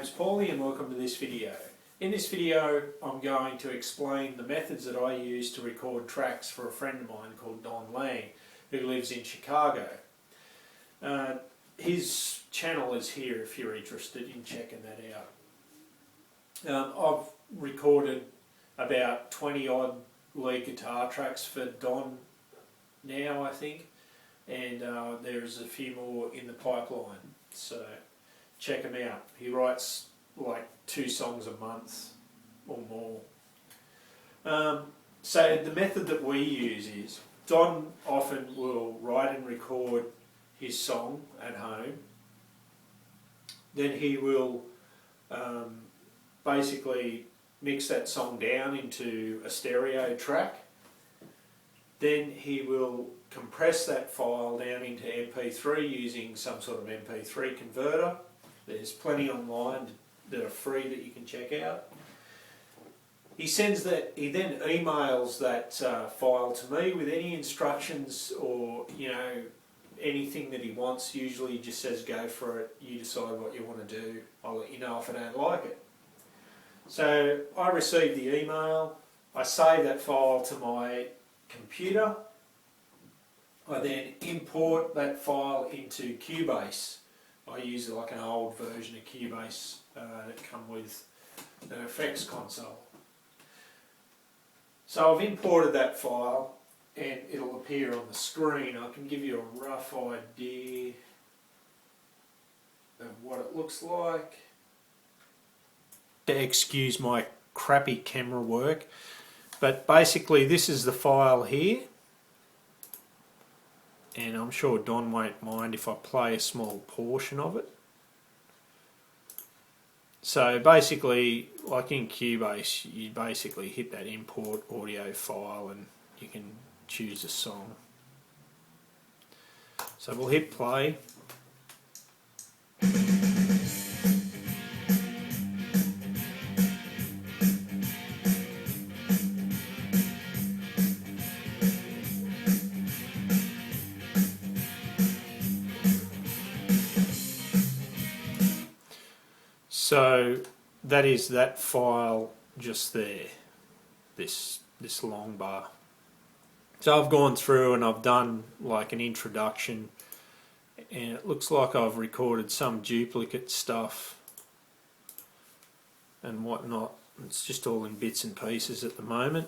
name's Paulie and welcome to this video. In this video I'm going to explain the methods that I use to record tracks for a friend of mine called Lange, who lives in Chicago. His channel is here if you're interested in checking that out. I've recorded about 20 odd lead guitar tracks for Don now, I think, and there's a few more in the pipeline, so check him out. He writes like 2 songs a month or more. So the method that we use is Don often will write and record his song at home. Then he will basically mix that song down into a stereo track. Then he will compress that file down into MP3 using some sort of MP3 converter. There's plenty online that are free that you can check out. He then emails that file to me with any instructions or anything that he wants. Usually he just says go for it, you decide what you want to do, I'll let you know if I don't like it. So I receive the email, I save that file to my computer, I then import that file into Cubase. I use like an old version of Cubase that come with the effects console. So I've imported that file and it'll appear on the screen. I can give you a rough idea of what it looks like. Excuse my crappy camera work, but basically this is the file here, and I'm sure Don won't mind if I play a small portion of it. So basically, like in Cubase, you basically hit that import audio file and you can choose a song. So we'll hit play. So that is that file just there, this long bar. So I've gone through and I've done like an introduction, and it looks like I've recorded some duplicate stuff and whatnot. It's just all in bits and pieces at the moment.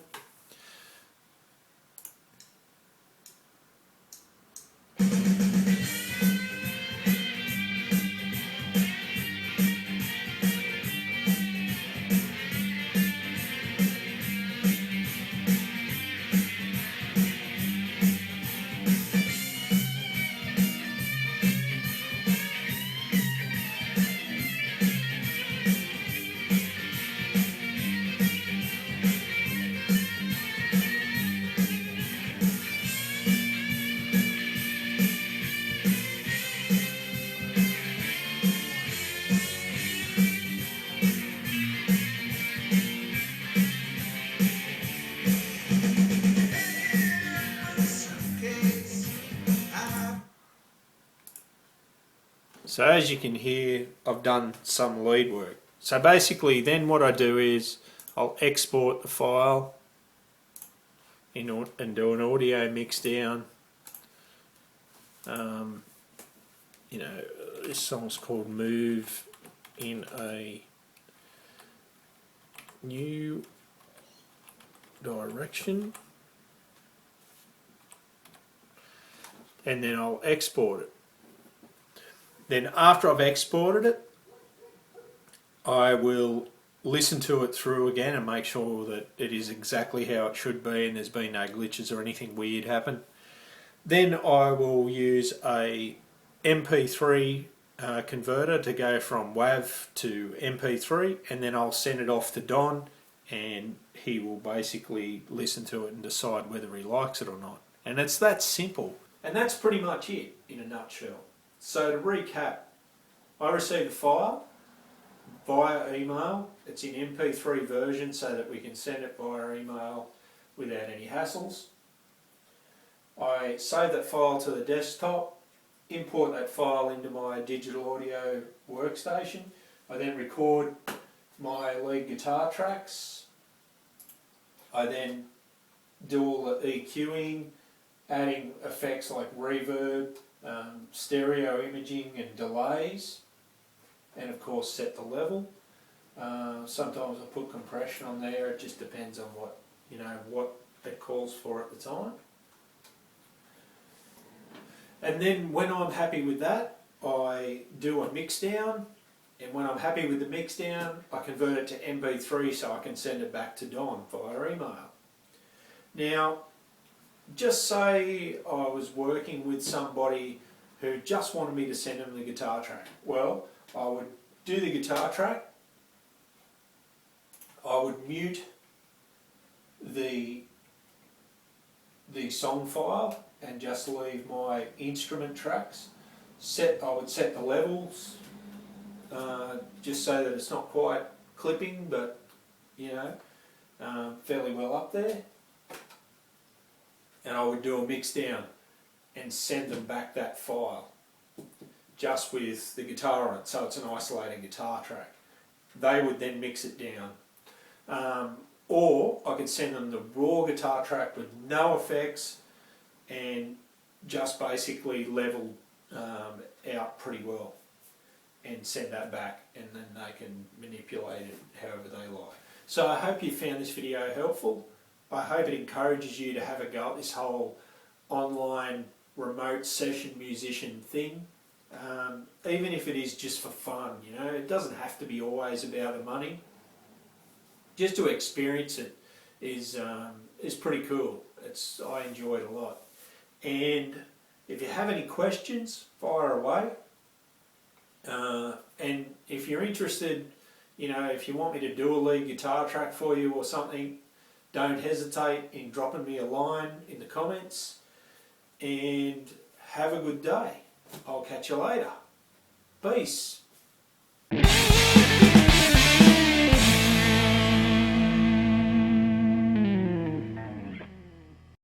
So as you can hear, I've done some lead work. So basically then what I do is I'll export the file and do an audio mix down. This song's called Move in a New Direction. And then I'll export it. Then after I've exported it, I will listen to it through again and make sure that it is exactly how it should be and there's been no glitches or anything weird happen. Then I will use a MP3 converter to go from WAV to MP3, and then I'll send it off to Don and he will basically listen to it and decide whether he likes it or not. And it's that simple. And that's pretty much it in a nutshell. So to recap, I received a file via email. It's in MP3 version so that we can send it via email without any hassles. I save that file to the desktop, import that file into my digital audio workstation, I then record my lead guitar tracks. I then do all the EQing, adding effects like reverb, stereo imaging and delays, and of course set the level. Sometimes I put compression on there. It just depends on what it calls for at the time. And then when I'm happy with that, I do a mix down, and when I'm happy with the mix down, I convert it to MP3 so I can send it back to Don via email. Now, just say I was working with somebody who just wanted me to send them the guitar track. Well, I would do the guitar track, I would mute the song file and just leave my instrument tracks. I would set the levels, just so that it's not quite clipping, but fairly well up there. And I would do a mix down and send them back that file, just with the guitar on it, so it's an isolated guitar track. They would then mix it down. Or I could send them the raw guitar track with no effects and just basically level out pretty well and send that back, and then they can manipulate it however they like. So I hope you found this video helpful. I hope it encourages you to have a go at this whole online remote session musician thing. Even if it is just for fun, it doesn't have to be always about the money. Just to experience it is pretty cool. I enjoy it a lot. And if you have any questions, fire away. And if you're interested, if you want me to do a lead guitar track for you or something, don't hesitate in dropping me a line in the comments. And have a good day. I'll catch you later. Peace.